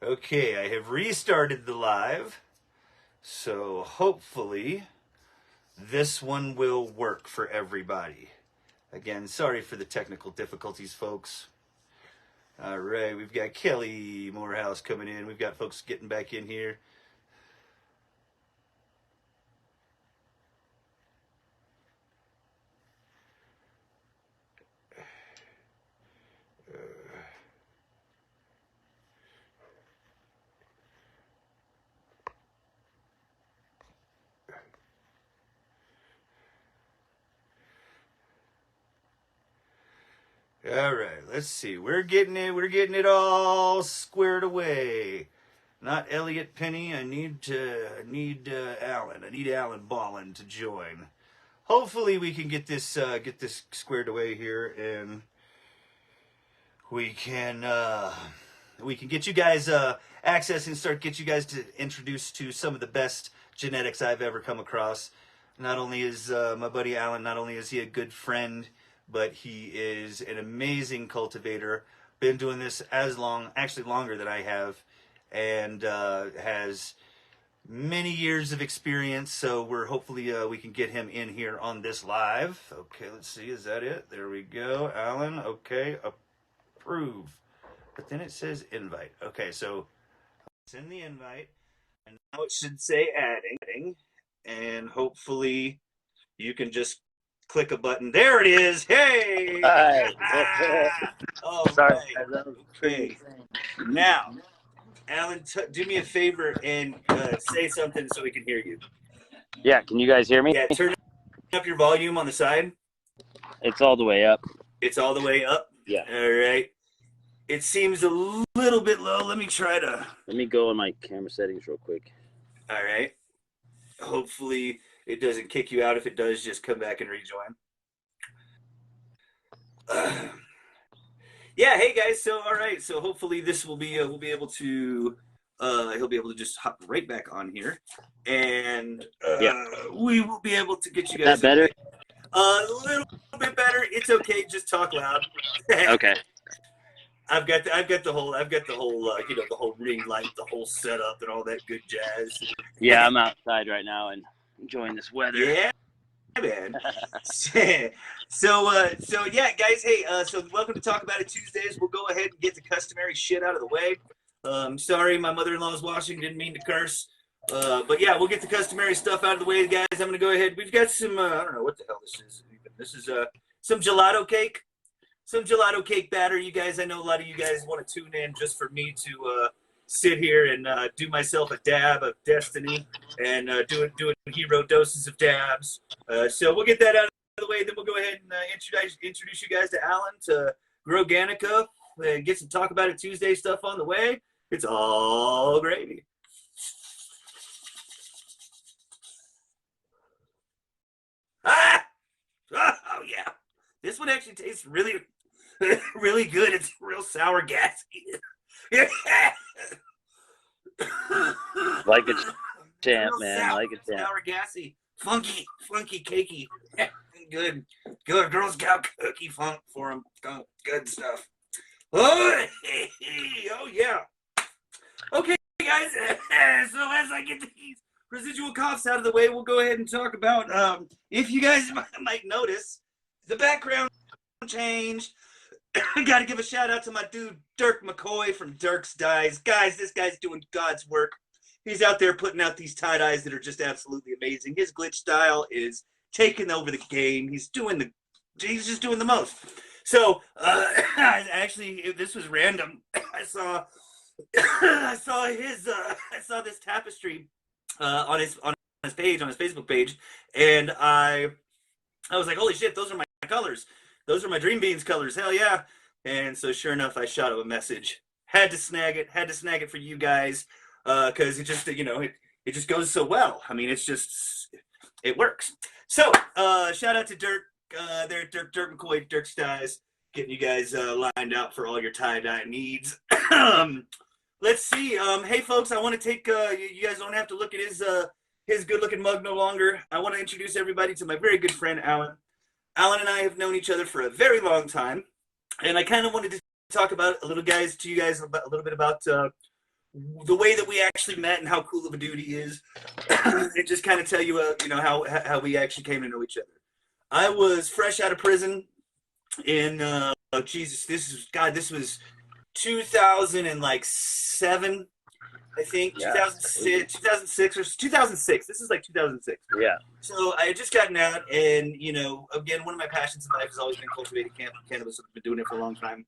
Okay, I have restarted the live, so hopefully this one will work for everybody. Again, sorry for the technical difficulties, folks. All right, we've got Kelly Morehouse coming in. We've got folks getting back in here. All right, let's see. We're getting it all squared away. Not Elliot Penny. I need Alan. I need Alan Ballin to join. Hopefully we can get this squared away here, and we can get you guys access and get you guys to introduce to some of the best genetics I've ever come across. Not only is my buddy Alan, not only is he a good friend, but he is an amazing cultivator. Been doing this actually longer than I have, and has many years of experience. So we're hopefully we can get him in here on this live. Okay, let's see. Is that it? There we go, Alan. Okay, approve. But then it says invite. Okay, so send the invite, and now it should say adding, and hopefully you can just click a button. There it is. Hey! Hi. All Sorry, right. Okay. Now, Alan, do me a favor and say something so we can hear you. Yeah, can you guys hear me? Yeah, turn up your volume on the side. It's all the way up. It's all the way up? Yeah. All right. It seems a little bit low. Let me go on my camera settings real quick. All right. Hopefully it doesn't kick you out. If it does, just come back and rejoin. Yeah, hey guys. So all right. So hopefully this will be we'll be able to he'll be able to just hop right back on here, and we will be able to get you guys. Is that better? A little bit better. It's okay. Just talk loud. Okay. I've got the whole the whole ring light, the whole setup, and all that good jazz. Yeah, I'm outside right now and enjoying this weather. Yeah, man. so yeah, guys. Hey, so welcome to Talk About It Tuesdays. We'll go ahead and get the customary shit out of the way. Sorry, my mother-in-law's washing. Didn't mean to curse. But yeah, we'll get the customary stuff out of the way, guys. I'm gonna go ahead. We've got some. I don't know what the hell this is. This is some gelato cake. Some gelato cake batter. You guys, I know a lot of you guys want to tune in just for me to sit here and do myself a dab of destiny and doing hero doses of dabs. So we'll get that out of the way. Then we'll go ahead and introduce you guys to Alan, to Growganica, and get some Talk About It Tuesday stuff on the way. It's all gravy. Ah! Oh yeah. This one actually tastes really, really good. It's real sour gassy. Like a champ, man. Sour, like a champ. Sour gassy. Funky, cakey. Good. Girl Scout cookie funk for them. Good stuff. Oh yeah. Okay, guys. So as I get these residual coughs out of the way, we'll go ahead and talk about, if you guys might notice, the background changed. Got to give a shout out to my dude, Dirk McCoy from Dirk's Dyes. Guys, this guy's doing God's work. He's out there putting out these tie-dyes that are just absolutely amazing. His glitch style is taking over the game. He's just doing the most. So, actually, this was random. I saw this tapestry on his page, on his Facebook page, and I was like, holy shit, those are my colors. Those are my Dreambeans colors. Hell yeah. And so sure enough, I shot him a message. Had to snag it for you guys. Cause it just, it just goes so well. I mean, it works. So, shout out to Dirk, Dirk McCoy, Dirk's Dyes, getting you guys, lined out for all your tie-dye needs. Let's see. Hey folks, I want to take, you guys don't have to look at his good looking mug no longer. I want to introduce everybody to my very good friend, Alan. Alan and I have known each other for a very long time, and I kind of wanted to talk about a little bit about the way that we actually met and how cool of a dude he is, and just kind of tell you, how we actually came to know each other. I was fresh out of prison in, oh Jesus, this was 2007, I think. Yeah. 2006 or 2006. This is like 2006. Yeah. So I had just gotten out, and again, one of my passions in life has always been cultivating cannabis. I've been doing it for a long time,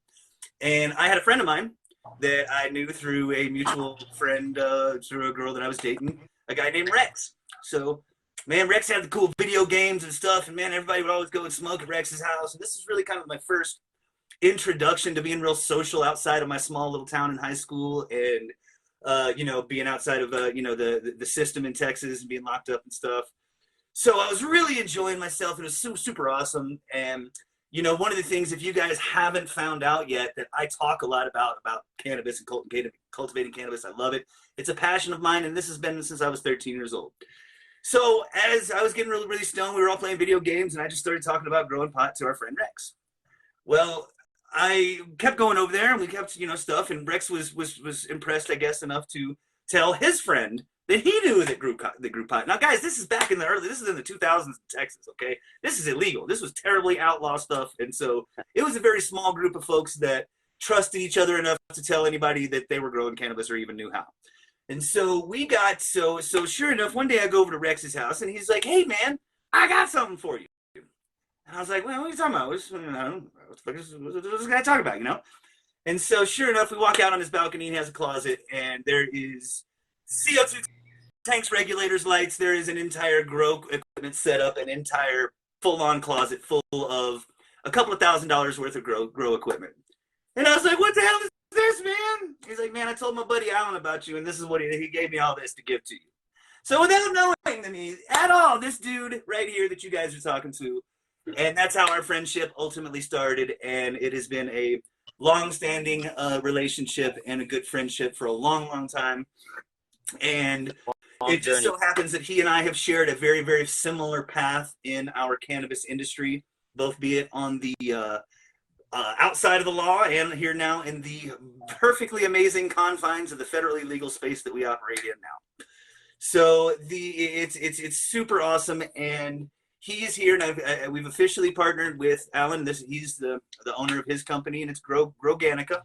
and I had a friend of mine that I knew through a mutual friend, through a girl that I was dating, a guy named Rex. So, man, Rex had the cool video games and stuff, and man, everybody would always go and smoke at Rex's house. And this is really kind of my first introduction to being real social outside of my small little town in high school, and being outside of the system in Texas and being locked up and stuff. So I was really enjoying myself, and it was super awesome. And one of the things, if you guys haven't found out yet, that I talk a lot about cannabis and cultivating cannabis. I love it. It's a passion of mine, and this has been since I was 13 years old. So as I was getting really, really stoned, we were all playing video games, and I just started talking about growing pot to our friend Rex. Well, I kept going over there, and we kept, stuff, and Rex was impressed, I guess, enough to tell his friend that he knew that grew pot. Now, guys, this is back in this is in the 2000s in Texas, okay? This is illegal. This was terribly outlaw stuff, and so it was a very small group of folks that trusted each other enough to tell anybody that they were growing cannabis or even knew how. And so we got, so sure enough, one day I go over to Rex's house, and he's like, "Hey, man, I got something for you." And I was like, "Well, what are you talking about? What the fuck is this guy talking about, And so sure enough, we walk out on his balcony, and he has a closet, and there is CO2 tanks, regulators, lights. There is an entire grow equipment setup, an entire full-on closet full of a couple of $1,000s worth of grow equipment. And I was like, "What the hell is this, man?" He's like, "Man, I told my buddy Alan about you, and this is what he gave me all this to give to you." So without knowing me at all, this dude right here that you guys are talking to, and that's how our friendship ultimately started, and it has been a long-standing relationship and a good friendship for a long, long time. And it just so happens that he and I have shared a very, very similar path in our cannabis industry, both be it on the outside of the law and here now in the perfectly amazing confines of the federally legal space that we operate in now. So it's super awesome, and he's here, and we've officially partnered with Alan. He's the owner of his company, and it's Growganica.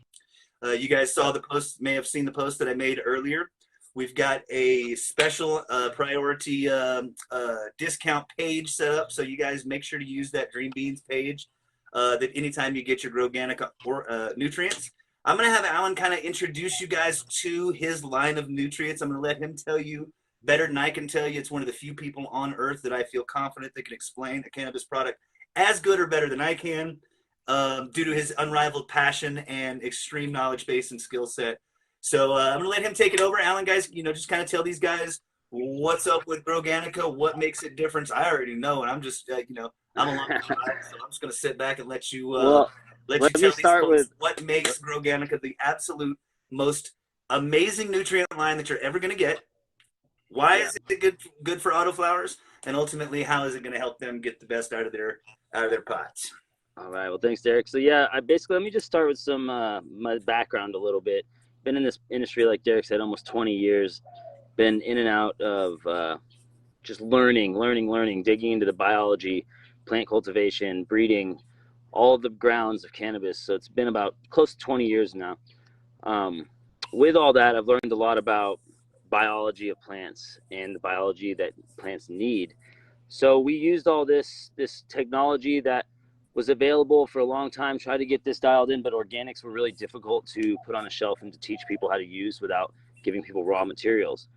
You guys saw the post, may have seen the post that I made earlier. We've got a special priority discount page set up, so you guys make sure to use that Dreambeans page. That anytime you get your Growganica or nutrients, I'm gonna have Alan kind of introduce you guys to his line of nutrients. I'm gonna let him tell you better than I can tell you. It's one of the few people on earth that I feel confident that can explain a cannabis product as good or better than I can, due to his unrivaled passion and extreme knowledge base and skill set. So I'm gonna let him take it over. Alan, guys, just kind of tell these guys what's up with Growganica, what makes it different. I already know, and I'm just, I'm along the ride, so I'm just gonna sit back and let you tell these folks what makes Growganica the absolute most amazing nutrient line that you're ever gonna get. Why is it good for autoflowers, and ultimately, how is it going to help them get the best out of their pots? All right. Well, thanks, Derek. So yeah, let me just start with some my background a little bit. Been in this industry, like Derek said, almost 20 years. Been in and out of just learning, digging into the biology, plant cultivation, breeding, all of the grounds of cannabis. So it's been about close to 20 years now. With all that, I've learned a lot about biology of plants and the biology that plants need. So we used all this technology that was available for a long time, tried to get this dialed in, but organics were really difficult to put on a shelf and to teach people how to use without giving people raw materials.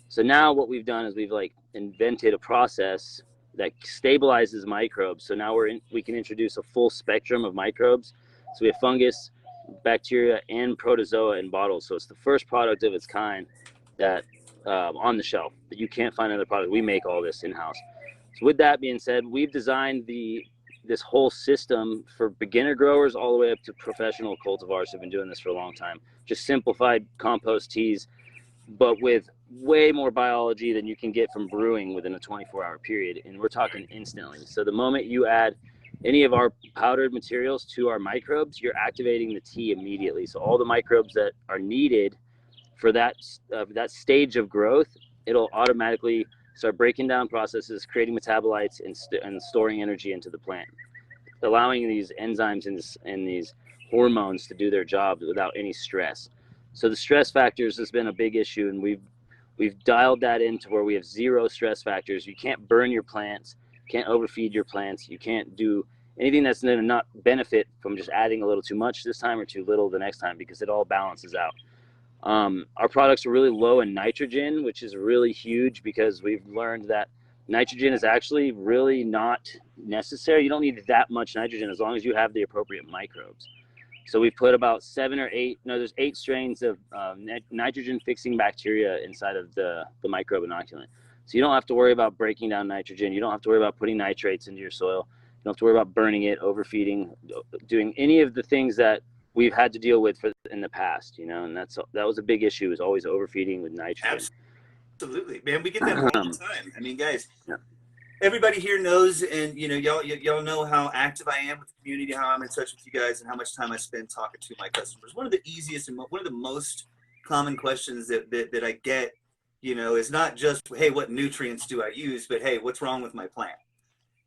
So now what we've done is we've invented a process that stabilizes microbes. So now we can introduce a full spectrum of microbes. So we have fungus, bacteria, and protozoa in bottles. So it's the first product of its kind that on the shelf that you can't find another product. We make all this in-house. So with that being said, we've designed this whole system for beginner growers all the way up to professional cultivars who've been doing this for a long time. Just simplified compost teas, but with way more biology than you can get from brewing within a 24-hour period. And we're talking instantly. So the moment you add any of our powdered materials to our microbes, you're activating the tea immediately. So all the microbes that are needed for that stage of growth, it'll automatically start breaking down processes, creating metabolites, and storing energy into the plant, allowing these enzymes and these hormones to do their job without any stress. So the stress factors has been a big issue, and we've dialed that into where we have zero stress factors. You can't burn your plants, can't overfeed your plants, you can't do anything that's going to not benefit from just adding a little too much this time or too little the next time, because it all balances out. Our products are really low in nitrogen, which is really huge, because we've learned that nitrogen is actually really not necessary. You don't need that much nitrogen as long as you have the appropriate microbes. So we put about 7 or 8, no, there's 8 strains of nitrogen fixing bacteria inside of the microbe inoculant. So you don't have to worry about breaking down nitrogen. You don't have to worry about putting nitrates into your soil. You don't have to worry about burning it, overfeeding, doing any of the things that we've had to deal with in the past, you know, and that was a big issue, is always overfeeding with nitrogen. Absolutely, man. We get that all the time. I mean, guys, everybody here knows, and you know, y'all know how active I am with the community, how I'm in touch with you guys, and how much time I spend talking to my customers. One of the easiest and one of the most common questions that I get, you know, is not just, hey, what nutrients do I use, but hey, what's wrong with my plant?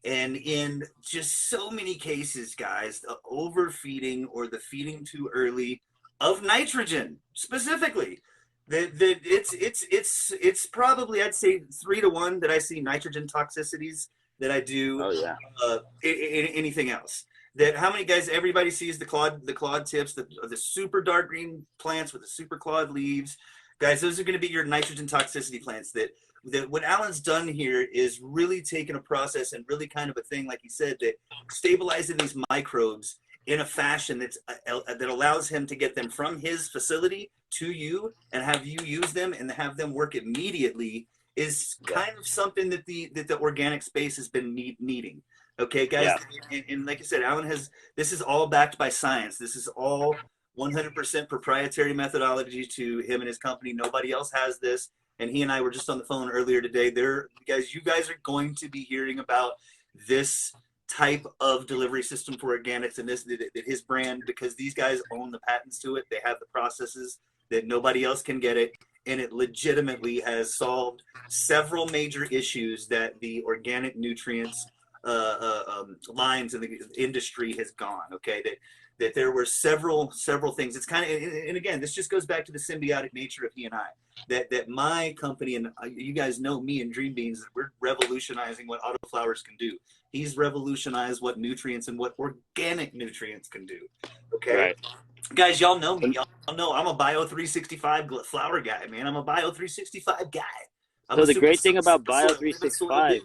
And in just so many cases, guys, the overfeeding or the feeding too early of nitrogen specifically, that it's probably, I'd say 3 to 1 that I see nitrogen toxicities that I do. Oh yeah. Anything else. That how many guys, everybody sees the clod tips, the super dark green plants with the super clawed leaves. Guys, those are going to be your nitrogen toxicity plants. That what Alan's done here is really taken a process and really kind of a thing, like he said, that stabilizing these microbes in a fashion that allows him to get them from his facility to you and have you use them and have them work immediately is kind of something that the organic space has been needing. Okay, guys, and like I said, Alan this is all backed by science. This is all 100% proprietary methodology to him and his company. Nobody else has this. And he and I were just on the phone earlier today. You guys are going to be hearing about this type of delivery system for organics and his brand, because these guys own the patents to it. They have the processes that nobody else can get it. And it legitimately has solved several major issues that the organic nutrients lines in the industry has gone. Okay, that there were several things. It's kind of, and again, this just goes back to the symbiotic nature of he and I. That my company, and you guys know me and Dreambeans, we're revolutionizing what autoflowers can do. He's revolutionized what nutrients and what organic nutrients can do. Okay, right. Guys, y'all know me. Y'all know I'm a Bio 365 flower guy, man. I'm a Bio 365 guy. So the great thing about Bio 365,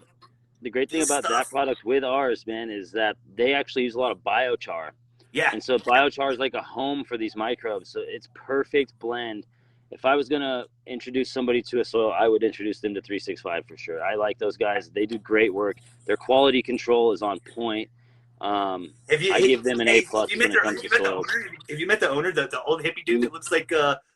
the great thing about that product with ours, man, is that they actually use a lot of biochar. Yeah. And so biochar is like a home for these microbes. So it's perfect blend. If I was going to introduce somebody to a soil, I would introduce them to 365 for sure. I like those guys. They do great work. Their quality control is on point. I give them an A+ when it comes to soils. Have you met the owner, the old hippie dude that looks like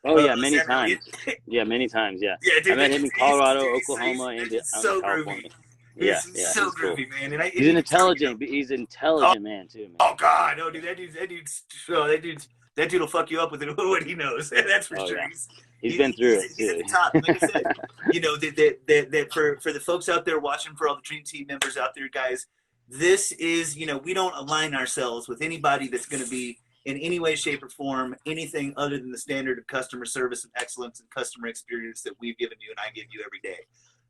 many times. Yeah, many times, yeah. Dude, I met him in Colorado, Oklahoma, and so California. He's so groovy, cool. Man. And he's an intelligent man too, man. Oh God, no, dude, that dude will fuck you up with what he knows. That's for sure. Yeah. He's been through it too. He's at the top. Like I said, you know, that for the folks out there watching, for all the Dream Team members out there, guys, this is, you know, we don't align ourselves with anybody that's going to be in any way, shape, or form anything other than the standard of customer service and excellence and customer experience that we've given you and I give you every day.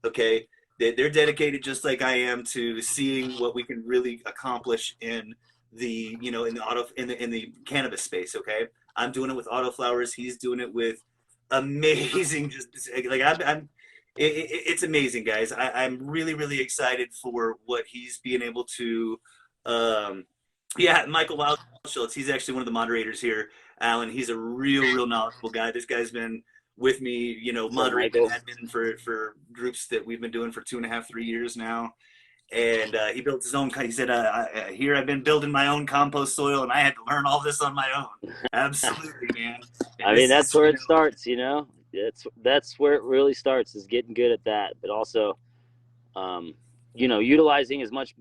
Okay. They're dedicated, just like I am, to seeing what we can really accomplish in the, you know, in the cannabis space. Okay, I'm doing it with autoflowers. He's doing it with amazing. Just like it's amazing, guys. I'm really, really excited for what he's being able to. Michael Wildschultz. He's actually one of the moderators here. Alan, he's a real knowledgeable guy. This guy's been with me, you know, moderating admin for groups that we've been doing for 2.5, 3 years now. And he built his own. He said, "Here I've been building my own compost soil, and I had to learn all this on my own." Absolutely, man. I mean, that's where it starts, you know. That's where it really starts, is getting good at that, but also, you know, utilizing as much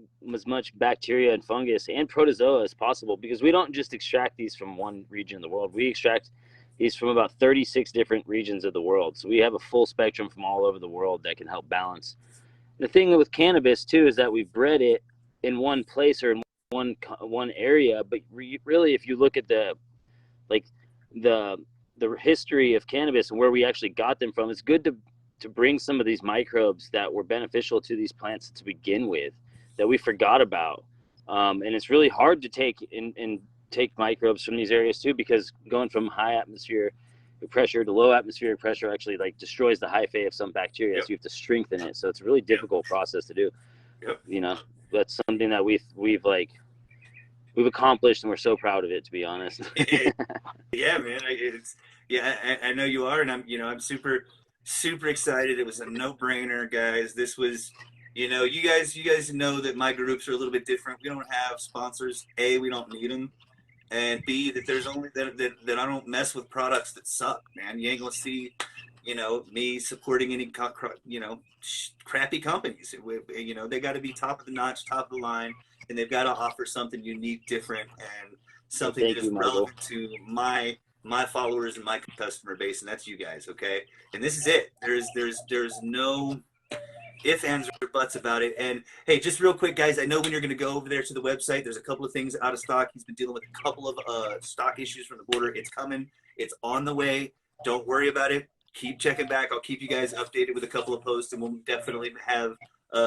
bacteria and fungus and protozoa as possible, because we don't just extract these from one region of the world. We extract He's from about 36 different regions of the world. So we have a full spectrum from all over the world that can help balance. The thing with cannabis too is that we've bred it in one place or in one area, but really, if you look at like the history of cannabis and where we actually got them from, it's good to bring some of these microbes that were beneficial to these plants to begin with that we forgot about. And it's really hard to take microbes from these areas too, because going from high atmosphere pressure to low atmospheric pressure actually like destroys the hyphae of some bacteria. So you have to strengthen it. So it's a really difficult process to do. You know, that's something that we've accomplished, and we're so proud of it, to be honest. Yeah, man. I know you are, and I'm super excited. It was a no-brainer, guys. This was, you guys know that my groups are a little bit different. We don't have sponsors. A, we don't need them, and B, that there's only that I don't mess with products that suck, man. You ain't gonna see, me supporting any crappy companies. They got to be top of the notch, top of the line, and they've got to offer something unique, different, and something that is relevant to my followers and my customer base, and that's you guys, okay? And this is it. There's no ifs, ands, or buts about it. And hey, just real quick, guys, I know when you're going to go over there to the website, there's a couple of things out of stock. He's been dealing with a couple of stock issues from the border. It's coming. It's on the way. Don't worry about it. Keep checking back. I'll keep you guys updated with a couple of posts, and we'll definitely have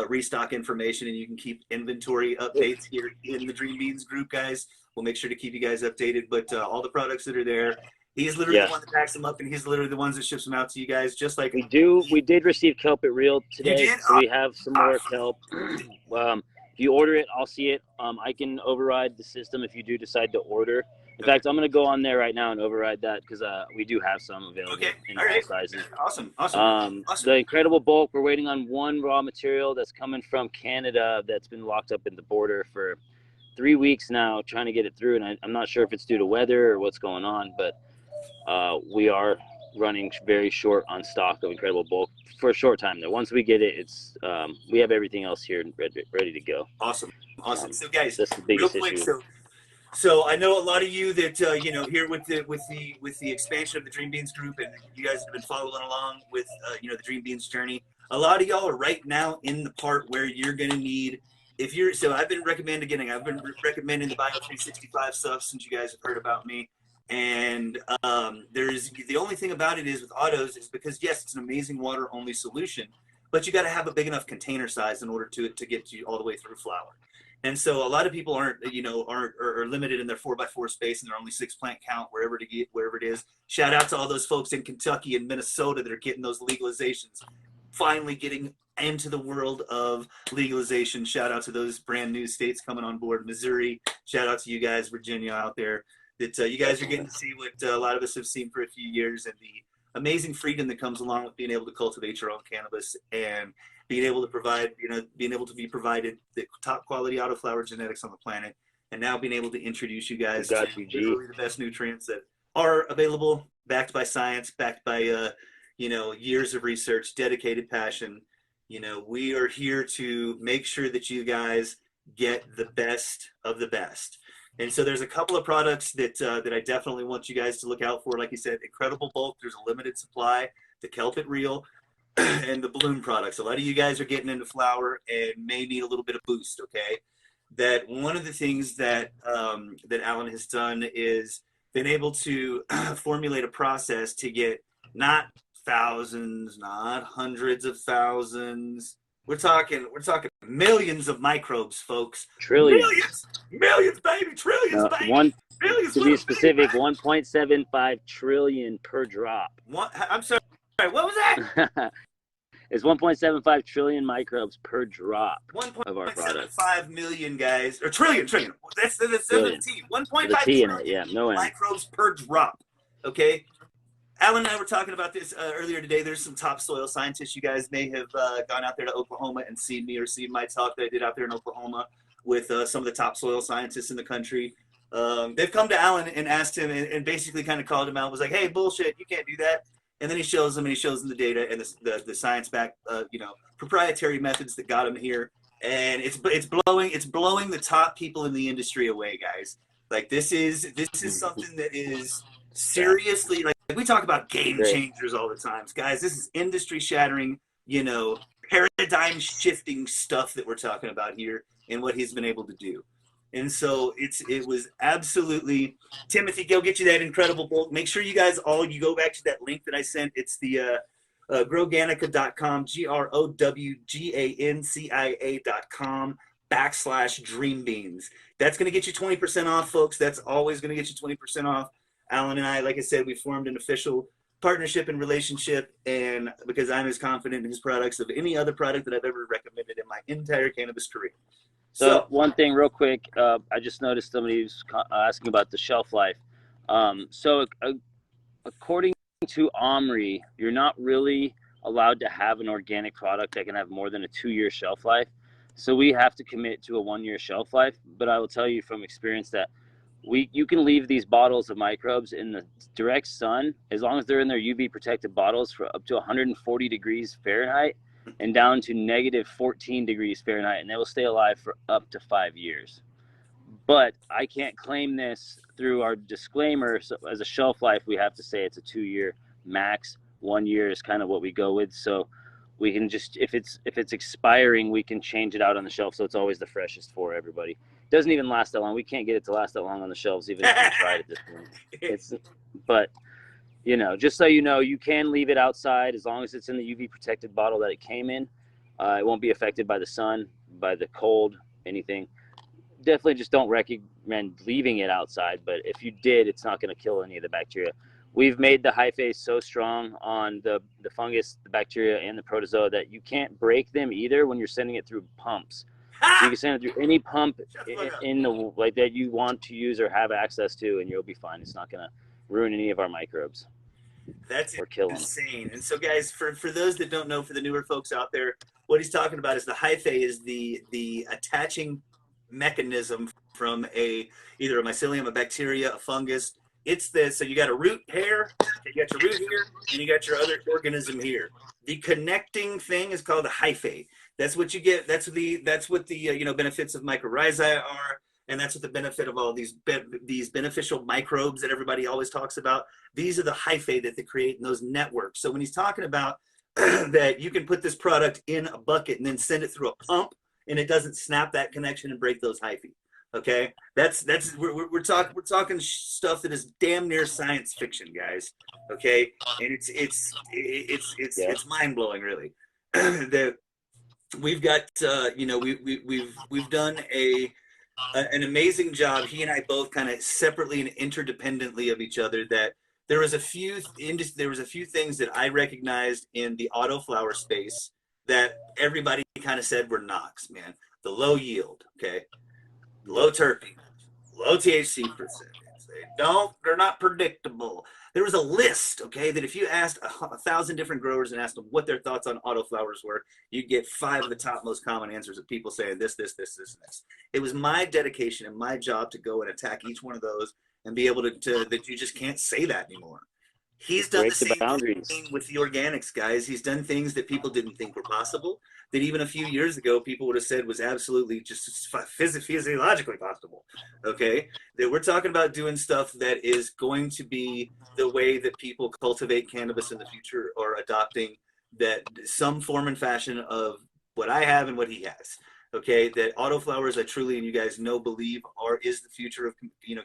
restock information, and you can keep inventory updates here in the Dream Beans group, guys. We'll make sure to keep you guys updated. But all the products that are there, he's literally the one that packs them up, and he's literally the ones that ships them out to you guys. Just like we did receive kelp at Real today. You did? So we have some more kelp. If you order it, I'll see it. I can override the system if you do decide to order. In fact, I'm going to go on there right now and override that because we do have some available in all sizes. Awesome. The incredible bulk, we're waiting on one raw material that's coming from Canada that's been locked up in the border for 3 weeks now, trying to get it through. And I'm not sure if it's due to weather or what's going on, but we are running very short on stock of incredible bulk for a short time there. Once we get it, it's we have everything else here ready to go. Awesome. So guys, that's the biggest real quick, issue. So I know a lot of you that here with the expansion of the Dream Beans group, and you guys have been following along with the Dream Beans journey. A lot of y'all are right now in the part where you're going to need, I've been recommending the Bio 365 stuff since you guys have heard about me. And there's the only thing about it is with autos is because yes, it's an amazing water only solution, but you got to have a big enough container size in order to get you all the way through flower. And so a lot of people are limited in their 4x4 space, and they're only 6 plant count wherever it is. Shout out to all those folks in Kentucky and Minnesota that are getting those legalizations, finally getting into the world of legalization. Shout out to those brand new states coming on board. Missouri. Shout out to you guys, Virginia out there. That you guys are getting to see what a lot of us have seen for a few years, and the amazing freedom that comes along with being able to cultivate your own cannabis and being able to be provided the top quality autoflower genetics on the planet, and now being able to introduce you guys to literally the best nutrients that are available, backed by science, backed by years of research, dedicated passion. We are here to make sure that you guys get the best of the best. And so there's a couple of products that I definitely want you guys to look out for. Like you said, incredible bulk. There's a limited supply. The Kelp at Real and the Bloom products. A lot of you guys are getting into flower and may need a little bit of boost. Okay, that one of the things that Alan has done is been able to formulate a process to get not thousands, not hundreds of thousands. We're talking millions of microbes, folks. Trillions. Millions, baby. Trillions, baby. Millions, to be specific, 1.75 trillion per drop. I'm sorry. What was that? It's 1.75 trillion microbes per drop of our product. 1.75 million, guys. Or trillion. That's the T. 1.5 trillion microbes per drop. Okay? Alan and I were talking about this earlier today. There's some top soil scientists. You guys may have gone out there to Oklahoma and seen me or seen my talk that I did out there in Oklahoma with some of the top soil scientists in the country. They've come to Alan and asked him and basically kind of called him out. Was like, hey, bullshit, you can't do that. And then he shows them the data and the science-backed, proprietary methods that got him here. And it's blowing the top people in the industry away, guys. Like this is something that is seriously like we talk about game Great. changers all the time. Guys, this is industry shattering, you know, paradigm shifting stuff that we're talking about here and what he's been able to do. And so it was absolutely, Timothy, go get you that incredible book. Make sure you guys you go back to that link that I sent. It's the growganica.com, growgancia.com/dreambeans. That's going to get you 20% off, folks. That's always going to get you 20% off. Alan and I, like I said, we formed an official partnership and relationship, and because I'm as confident in his products of any other product that I've ever recommended in my entire cannabis career. So one thing real quick, I just noticed somebody was asking about the shelf life. According to Omri, you're not really allowed to have an organic product that can have more than a 2-year shelf life. So we have to commit to a 1-year shelf life. But I will tell you from experience that you can leave these bottles of microbes in the direct sun, as long as they're in their UV protected bottles, for up to 140 degrees Fahrenheit and down to -14 degrees Fahrenheit, and they will stay alive for up to 5 years. But I can't claim this through our disclaimer. So as a shelf life, we have to say it's a 2-year max. 1 year is kind of what we go with. So we can just, if it's expiring, we can change it out on the shelf, so it's always the freshest for everybody. It doesn't even last that long. We can't get it to last that long on the shelves, even if we tried at this point. But you know, just so you know, you can leave it outside as long as it's in the UV protected bottle that it came in. It won't be affected by the sun, by the cold, anything. Definitely just don't recommend leaving it outside, but if you did, it's not going to kill any of the bacteria. We've made the hyphae so strong on the fungus, the bacteria, and the protozoa that you can't break them either when you're sending it through pumps. So you can send it through any pump in the like that you want to use or have access to, and you'll be fine. It's not going to ruin any of our microbes. That's insane. And so, guys, for those that don't know, for the newer folks out there, what he's talking about is the hyphae is the attaching mechanism from either a mycelium, a bacteria, a fungus. It's this. So you got a root hair, you got your root here, and you got your other organism here. The connecting thing is called a hyphae. That's what you get. That's what the benefits of mycorrhizae are. And that's what the benefit of all these beneficial microbes that everybody always talks about. These are the hyphae that they create in those networks. So when he's talking about that you can put this product in a bucket and then send it through a pump and it doesn't snap that connection and break those hyphae. Okay, we're talking stuff that is damn near science fiction, guys. Okay, and it's mind blowing, really. We've got we've done an amazing job. He and I both kind of separately and interdependently of each other. That there was a few things that I recognized in the autoflower space that everybody kind of said were knocks, man. The low yield, okay, low terpene, low THC percentage. They're not predictable. There was a list, okay, that if you asked 1,000 different growers and asked them what their thoughts on autoflowers were, you'd get 5 of the top most common answers of people saying this, this, this, this, and this. It was my dedication and my job to go and attack each one of those and be able to that you just can't say that anymore. He's done the same thing with the organics, guys. He's done things that people didn't think were possible, that even a few years ago people would have said was absolutely just physiologically possible. Okay, that we're talking about doing stuff that is going to be the way that people cultivate cannabis in the future, or adopting that some form and fashion of what I have and what he has. Okay, that autoflowers, I truly, and you guys know, believe is the future of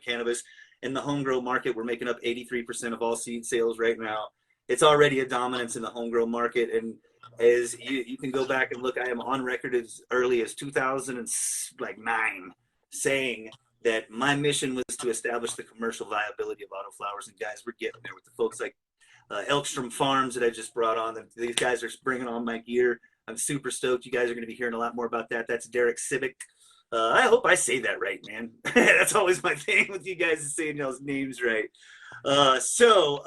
cannabis. In the home grow market, we're making up 83% of all seed sales right now. It's already a dominance in the home grow market. And as you can go back and look, I am on record as early as 2009 saying that my mission was to establish the commercial viability of autoflowers. And guys, we're getting there with the folks like Elkstrom Farms that I just brought on. These guys are bringing on my gear. I'm super stoked. You guys are going to be hearing a lot more about that. That's Derek Civic. I hope I say that right, man. That's always my thing with you guys, is saying y'all's names right. So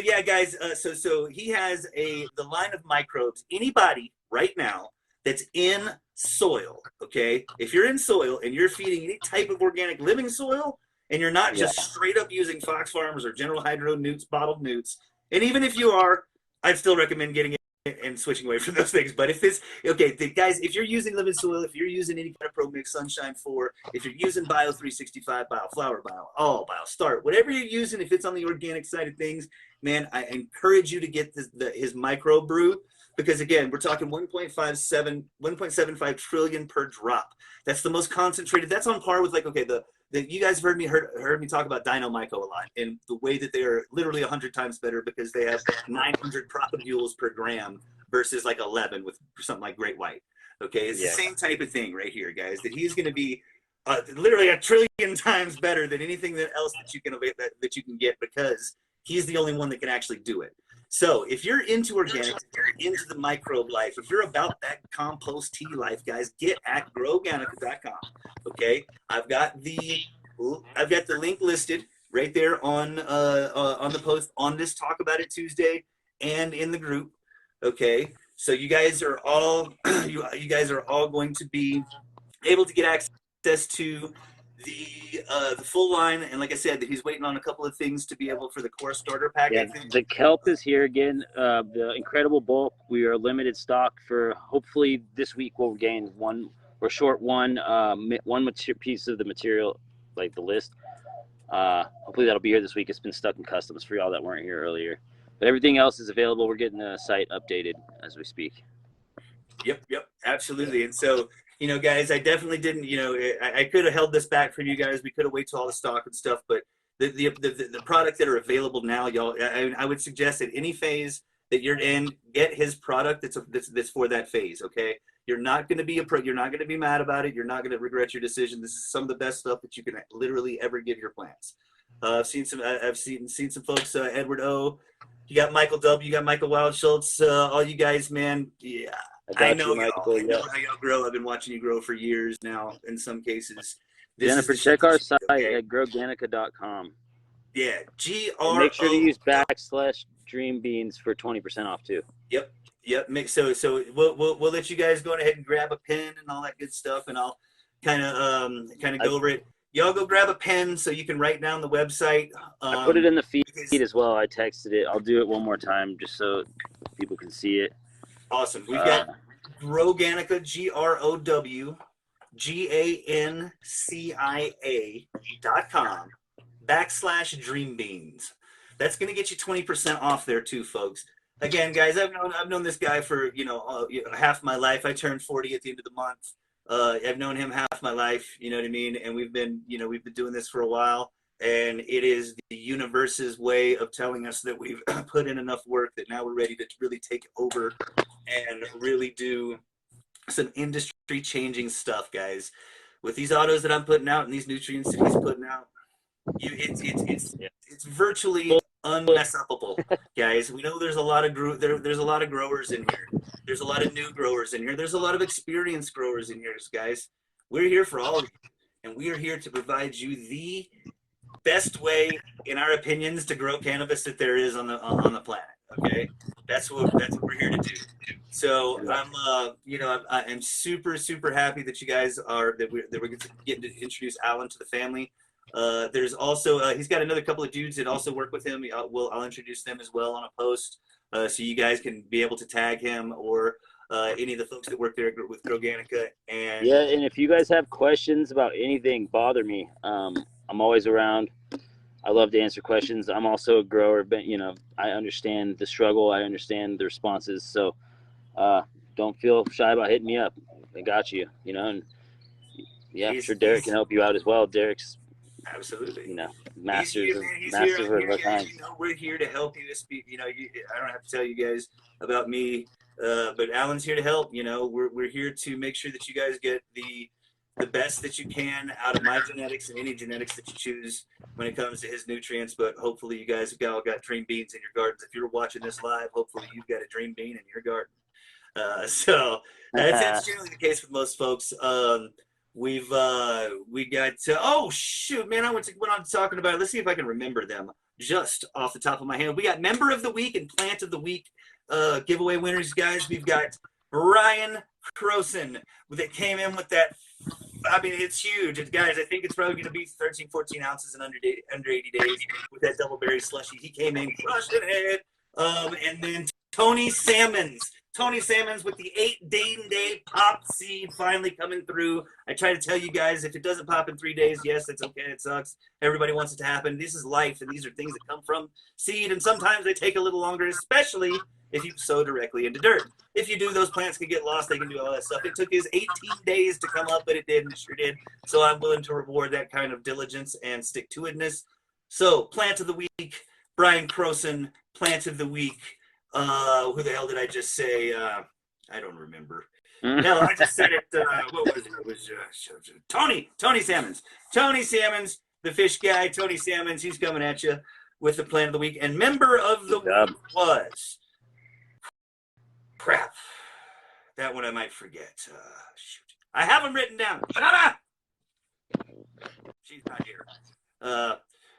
yeah, guys. So he has the line of microbes. Anybody right now that's in soil, okay? If you're in soil and you're feeding any type of organic living soil, and you're not just straight up using Fox Farmers or General Hydro newts, bottled newts, and even if you are, I'd still recommend getting and switching away from those things. But if it's okay, guys, if you're using Living Soil, if you're using any kind of Pro Mix, Sunshine 4, if you're using Bio 365, Bio Flower, Bio All, Bio Start, whatever you're using, if it's on the organic side of things, man, I encourage you to get his micro brew, because again, we're talking 1.75 trillion per drop. That's the most concentrated. That's on par with, like, okay, you guys have heard me talk about Dino Myco a lot, and the way that they are literally 100 times better, because they have 900 propagules per gram versus like 11 with something like Great White. Okay, it's the same type of thing right here, guys. That he's going to be literally 1 trillion times better than anything else that you can get, because he's the only one that can actually do it. So if you're into organics, if you're into the microbe life, if you're about that compost tea life, guys, get at growganica.com. Okay, I've got the link listed right there on the post on this Talk About It Tuesday and in the group. Okay, so you guys are all you guys are all going to be able to get access to the full line, and like I said, that he's waiting on a couple of things to be able for the core starter pack. Yeah, the kelp is here again. The incredible bulk. We are limited stock for, hopefully this week we'll gain one. We're short one piece of the material, like the list. Hopefully that'll be here this week. It's been stuck in customs for y'all that weren't here earlier. But everything else is available. We're getting the site updated as we speak. Yep, absolutely. And so, guys, I definitely didn't, I could have held this back from you guys. We could have waited till all the stock and stuff, but the products that are available now, y'all, I would suggest at any phase that you're in, get his product that's for that phase. Okay, you're not going to be you're not going to be mad about it. You're not going to regret your decision. This is some of the best stuff that you can literally ever give your plants. I've seen some folks, Edward O. You got Michael W. You got Michael Wildschultz. All you guys, man. Yeah. I know how y'all grow. I've been watching you grow for years now, in some cases. Jennifer, check our site at growganica.com. Yeah, Make sure to use /Dreambeans for 20% off too. Yep. So we'll let you guys go ahead and grab a pen and all that good stuff, and I'll kind of go over it. Y'all go grab a pen so you can write down the website. I put it in the feed as well. I texted it. I'll do it one more time just so people can see it. Awesome. We've got Growganica, GROWGANCIA.com /Dreambeans. That's going to get you 20% off there too, folks. Again, guys, I've known this guy for half my life. I turned 40 at the end of the month. I've known him half my life. You know what I mean? And we've been doing this for a while. And it is the universe's way of telling us that we've put in enough work that now we're ready to really take over and really do some industry-changing stuff, guys. With these autos that I'm putting out and these nutrients that he's putting out, it's virtually unmessupable, guys. We know there's a lot of there's a lot of growers in here. There's a lot of new growers in here. There's a lot of experienced growers in here, guys. We're here for all of you, and we are here to provide you the best way, in our opinions, to grow cannabis that there is on the planet. Okay, that's what we're here to do. So I'm super happy that you guys are that we're getting to introduce Alan to the family. There's also he's got another couple of dudes that also work with him. I'll introduce them as well on a post, so you guys can be able to tag him or any of the folks that work there with Growganica. And if you guys have questions about anything, bother me. I'm always around. I love to answer questions. I'm also a grower, but I understand the struggle. I understand the responses. So don't feel shy about hitting me up. I got you. And I'm sure Derek can help you out as well. Derek's absolutely masters of all kinds. We're here to help you. I don't have to tell you guys about me, but Alan's here to help. We're here to make sure that you guys get the best that you can out of my genetics and any genetics that you choose when it comes to his nutrients. But hopefully you guys have all got dream beans in your gardens. If you're watching this live, hopefully you've got a dream bean in your garden. So that's generally the case with most folks. We got oh shoot, man, I went on talking about it. Let's see if I can remember them just off the top of my head. We got member of the week and plant of the week giveaway winners, guys. We've got Brian Croson that came in with that. I mean, it's huge. Guys, I think it's probably going to be 13, 14 ounces in under 80 days with that double berry slushy. He came in crushing it. And then Tony Salmons. Tony Salmons with the 8-day pop seed finally coming through. I try to tell you guys, if it doesn't pop in 3 days, yes, it's okay. It sucks. Everybody wants it to happen. This is life, and these are things that come from seed, and sometimes they take a little longer, especially if you sow directly into dirt. If you do, those plants can get lost. They can do all that stuff. It took his 18 days to come up, but it did, and it sure did. So I'm willing to reward that kind of diligence and stick-to-itness. So, plant of the week, Brian Croson, plant of the week. Who the hell did I just say? I don't remember. No, I just said it. What was it? It was Tony Salmons. Tony Salmons, the fish guy. Tony Salmons, he's coming at you with the plant of the week. And member of the week was crap. That one I might forget. Shoot, I have them written down. Shut up. She's not here.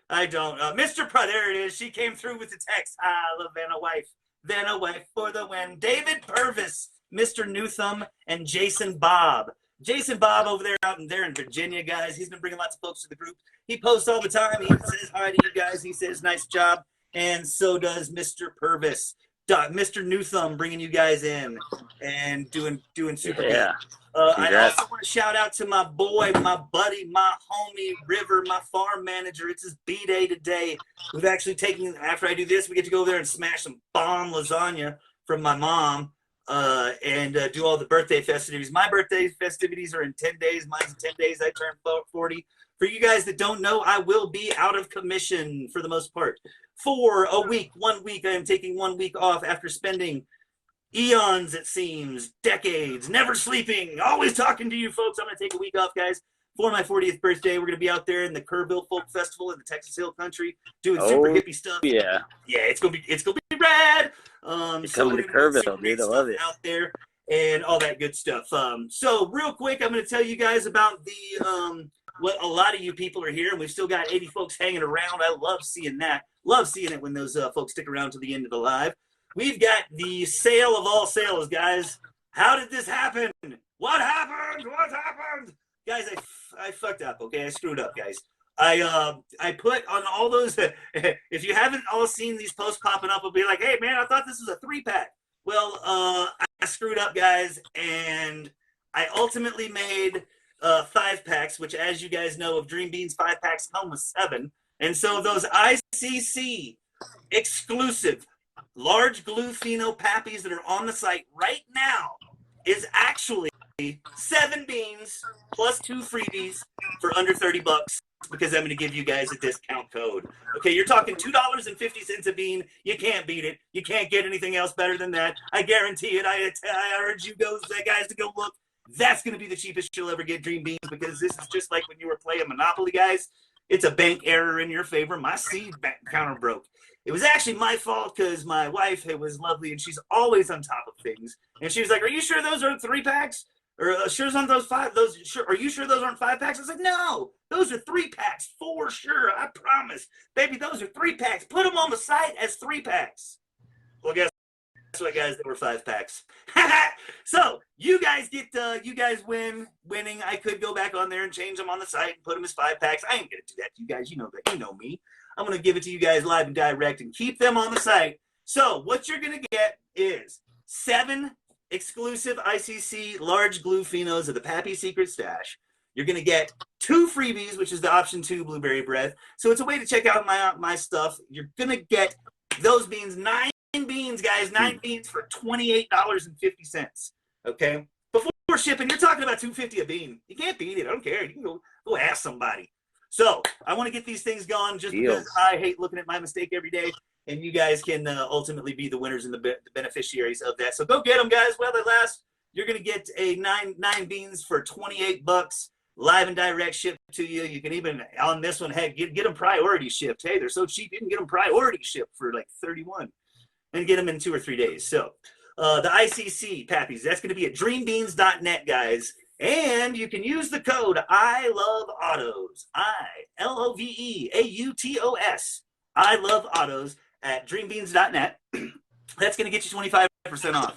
I don't. Mr. There it is. She came through with the text. Lavana wife. Then a wife for the win. David Purvis, Mr. Newtham, and Jason Bob. Jason Bob over there out in Virginia, guys. He's been bringing lots of folks to the group. He posts all the time. He says hi to you guys. He says nice job. And so does Mr. Purvis. Mr. Newtham bringing you guys in and doing super good. I also want to shout out to my boy, my buddy, my homie, River, my farm manager. It's his B-day today. We've actually taken, after I do this, we get to go over there and smash some bomb lasagna from my mom and do all the birthday festivities. My birthday festivities are in 10 days. Mine's in 10 days. I turn 40. For you guys that don't know, I will be out of commission for the most part. For a week, 1 week, I am taking 1 week off after spending eons, it seems, decades, never sleeping, always talking to you folks. I'm going to take a week off, guys, for my 40th birthday. We're going to be out there in the Kerrville Folk Festival in the Texas Hill Country doing super hippie stuff. Yeah, it's gonna be rad. Coming to Kerrville, dude, I love it out there and all that good stuff. So real quick, I'm going to tell you guys about the what a lot of you people are here, and we've still got 80 folks hanging around. I love seeing that. Love seeing it when those folks stick around to the end of the live. We've got the sale of all sales, guys. How did this happen? What happened? What happened? Guys, I fucked up, okay? I screwed up, guys. I put on all those, if you haven't all seen these posts popping up, I'll be like, hey, man, I thought this was a 3-pack. Well, I screwed up, guys, and I ultimately made 5-packs, which, as you guys know, of Dream Beans 5-packs come with 7. And so those ICC exclusive large glue pheno pappies that are on the site right now is actually 7 beans plus 2 freebies for under $30 because I'm going to give you guys a discount code. Okay, you're talking $2.50 a bean. You can't beat it. You can't get anything else better than that. I guarantee it. I urge you guys to go look. That's going to be the cheapest you'll ever get, Dream Beans, because this is just like when you were playing Monopoly, guys. It's a bank error in your favor. My seed bank counter broke. It was actually my fault because my wife was lovely and she's always on top of things. And she was like, "Are you sure those are 3-packs? Or sure on those 5? Those sure? Are you sure those aren't 5-packs?" I was like, "No, those are 3-packs for sure. I promise, baby. Those are 3-packs. Put them on the site as 3-packs." Well, guess what, guys? They were 5-packs. So you guys get you guys winning. I could go back on there and change them on the site and put them as 5-packs. I ain't gonna do that to you guys. You know that. You know me. I'm gonna give it to you guys live and direct and keep them on the site. So what you're gonna get is 7 exclusive ICC large glue phenos of the Pappy Secret Stash. You're gonna get 2 freebies, which is the option 2 blueberry breath. So it's a way to check out my stuff. You're gonna get those beans, 9 beans, guys, 9 beans for $28.50. Okay, before shipping, you're talking about $2.50 a bean. You can't beat it. I don't care. You can go ask somebody. So I want to get these things going just because I hate looking at my mistake every day, and you guys can ultimately be the winners and the beneficiaries of that. So go get them, guys, while they last. You're gonna get a 9 beans for $28, live and direct shipped to you. You can even on this one, heck, get them priority shipped. Hey, they're so cheap, you can get them priority shipped for like $31, and get them in 2 or 3 days. So the ICC Pappies, that's going to be at dreambeans.net, guys. And you can use the code I Love Autos, ILOVEAUTOS, I Love Autos at dreambeans.net. That's going to get you 25% off.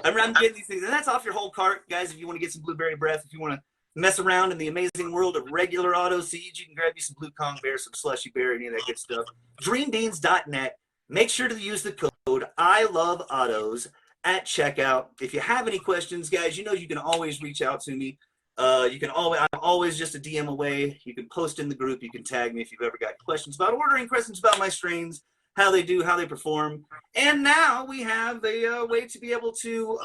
I'm getting these things, and that's off your whole cart, guys. If you want to get some blueberry breath, if you want to mess around in the amazing world of regular auto seeds, you can grab you some Blue Kong Bear, some Slushy Bear, any of that good stuff. Dreambeans.net. Make sure to use the code I love autos at checkout. If you have any questions, guys, you know you can always reach out to me. You can always, I'm always just a DM away. You can post in the group. You can tag me if you've ever got questions about ordering, questions about my strains, how they do, how they perform. And now we have a way to be able to,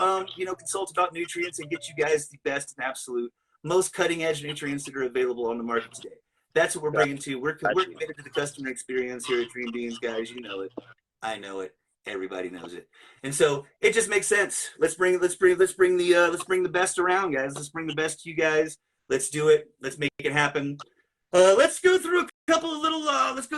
consult about nutrients and get you guys the best and absolute, most cutting edge nutrients that are available on the market today. That's what we're bringing to you. We're committed to the customer experience here at Dream Beans, guys. You know it. I know it. Everybody knows it. And so it just makes sense. Let's bring the best around, guys. Let's bring the best to you guys. Let's do it. Let's make it happen. Let's go through a couple of little. We've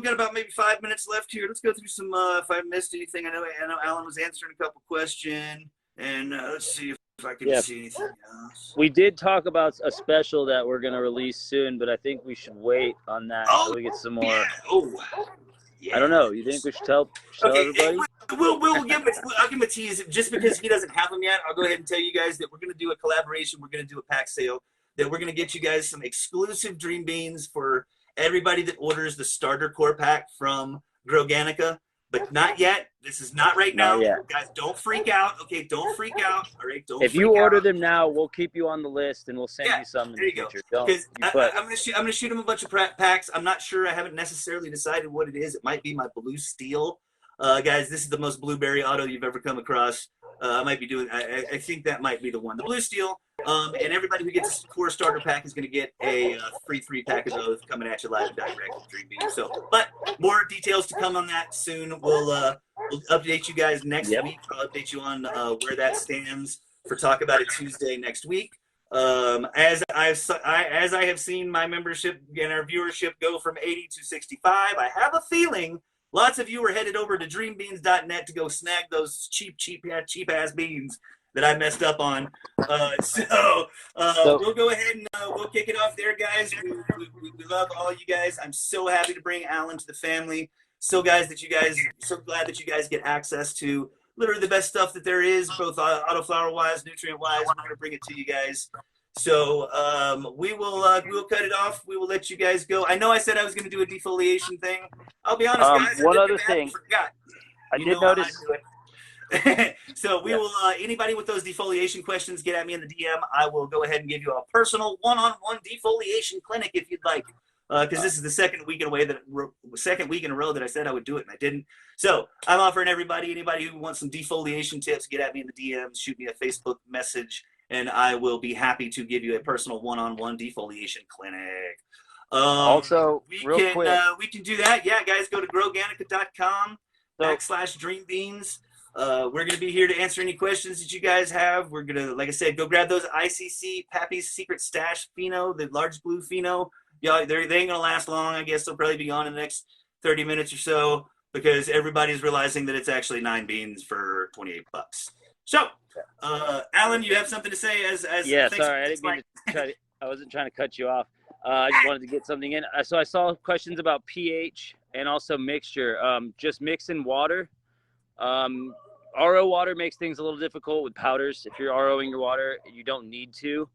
got about maybe 5 minutes left here. Let's go through some. If I missed anything, I know Alan was answering a couple questions, and let's see if I can see anything else. We did talk about a special that we're gonna release soon, but I think we should wait on that so we get some more. Yeah. Oh. Yeah. I don't know. You think we should tell everybody? We'll give him. I'll give him a tease just because he doesn't have them yet. I'll go ahead and tell you guys that we're going to do a collaboration. We're going to do a pack sale. That we're going to get you guys some exclusive Dream Beans for everybody that orders the starter core pack from Growganica. But not yet. This is not right now. Guys, don't freak out. Okay, don't freak out. All right, don't. If you order them now, we'll keep you on the list and we'll send you some in the future. Because I'm gonna shoot them a bunch of packs. I'm not sure. I haven't necessarily decided what it is. It might be my blue steel. Guys, this is the most blueberry auto you've ever come across. I might be doing. I think that might be the one. The blue steel. And everybody who gets a core starter pack is going to get a free 3-pack of those coming at you live and direct from Dream Beans. So, but more details to come on that soon. We'll update you guys next week. I'll update you on where that stands for Talk About It Tuesday next week. As I have seen my membership and our viewership go from 80 to 65, I have a feeling lots of you are headed over to Dreambeans.net to go snag those cheap ass beans that I messed up on. So we'll go ahead and we'll kick it off there, guys. We love all you guys. I'm so happy to bring Alan to the family. So glad that you guys get access to literally the best stuff that there is, both autoflower wise, nutrient wise. We're gonna bring it to you guys. So we'll cut it off. We will let you guys go. I know I said I was gonna do a defoliation thing. I'll be honest, guys. One other thing. I did notice. So we will, anybody with those defoliation questions, get at me in the DM. I will go ahead and give you a personal one-on-one defoliation clinic if you'd like, because this is the second week in a row that I said I would do it and I didn't. So I'm offering anybody who wants some defoliation tips, get at me in the DMs, shoot me a Facebook message, and I will be happy to give you a personal one-on-one defoliation clinic. Also, we can do that. Yeah, guys, go to growganica.com/dreambeans. We're going to be here to answer any questions that you guys have. We're going to, like I said, go grab those ICC Pappy's Secret Stash Pheno, the large blue Pheno. Yeah, they ain't going to last long. I guess they'll probably be gone in the next 30 minutes or so because everybody's realizing that it's actually 9 beans for $28. So, Alan, you have something to say as yeah, sorry, I didn't mean to I wasn't trying to cut you off. I just wanted to get something in. So I saw questions about pH and also mixture. Just mixing water. RO water makes things a little difficult with powders. If you're ROing your water, you don't need to.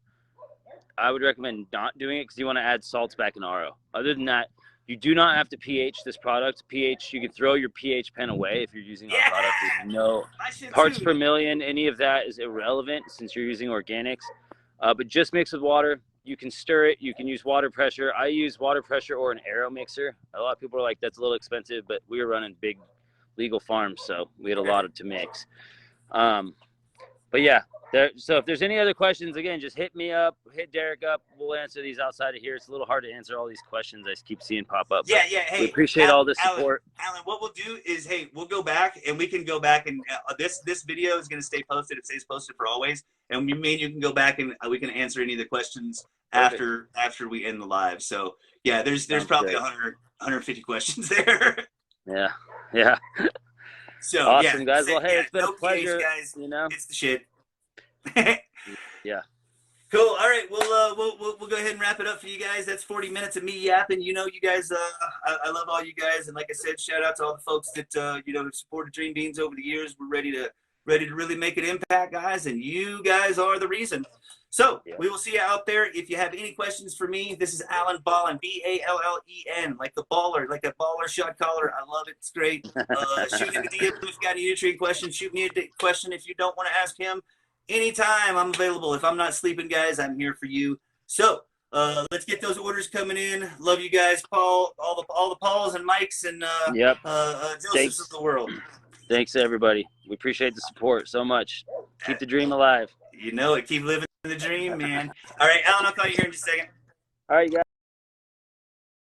I would recommend not doing it because you want to add salts back in RO. Other than that, you do not have to pH this product. pH, you can throw your pH pen away if you're using our product. There's no parts per million. Any of that is irrelevant since you're using organics. But just mix with water. You can stir it. You can use water pressure. I use water pressure or an aero mixer. A lot of people are like, that's a little expensive, but we were running big legal farms, so we had a lot to mix. But yeah, so if there's any other questions, again, just hit me up, hit Derek up. We'll answer these outside of here. It's a little hard to answer all these questions I keep seeing pop up. Yeah. Hey, we appreciate all the support. Alan, what we'll do is, hey, we'll go back and we can go back and this video is going to stay posted. It stays posted for always. And you can go back and we can answer any of the questions after we end the live. So yeah, there's probably 150 questions there. Yeah. So awesome, guys. Well, hey, it's been a pleasure. Guys, it's the shit. Yeah. Cool. All right. We'll go ahead and wrap it up for you guys. That's 40 minutes of me yapping. You guys. I love all you guys, and like I said, shout out to all the folks that have supported Dream Beans over the years. We're ready to ready to really make an impact, guys, and you guys are the reason. So Yeah. we will see you out there. If you have any questions for me, this is Alan Ballin, Ballen, like the baller, like a baller shot caller. I love it. It's great. Shoot in the DM if you got any nutrient questions. Shoot me a question if you don't want to ask him. Anytime I'm available. If I'm not sleeping, guys, I'm here for you. So let's get those orders coming in. Love you guys, Paul, all the Pauls and Mikes and Yep. Josephs of the world. Thanks, everybody. We appreciate the support so much. Keep the dream alive. You know it. Keep living the dream, man. All right, Alan, I'll call you here in just a second. All right, guys.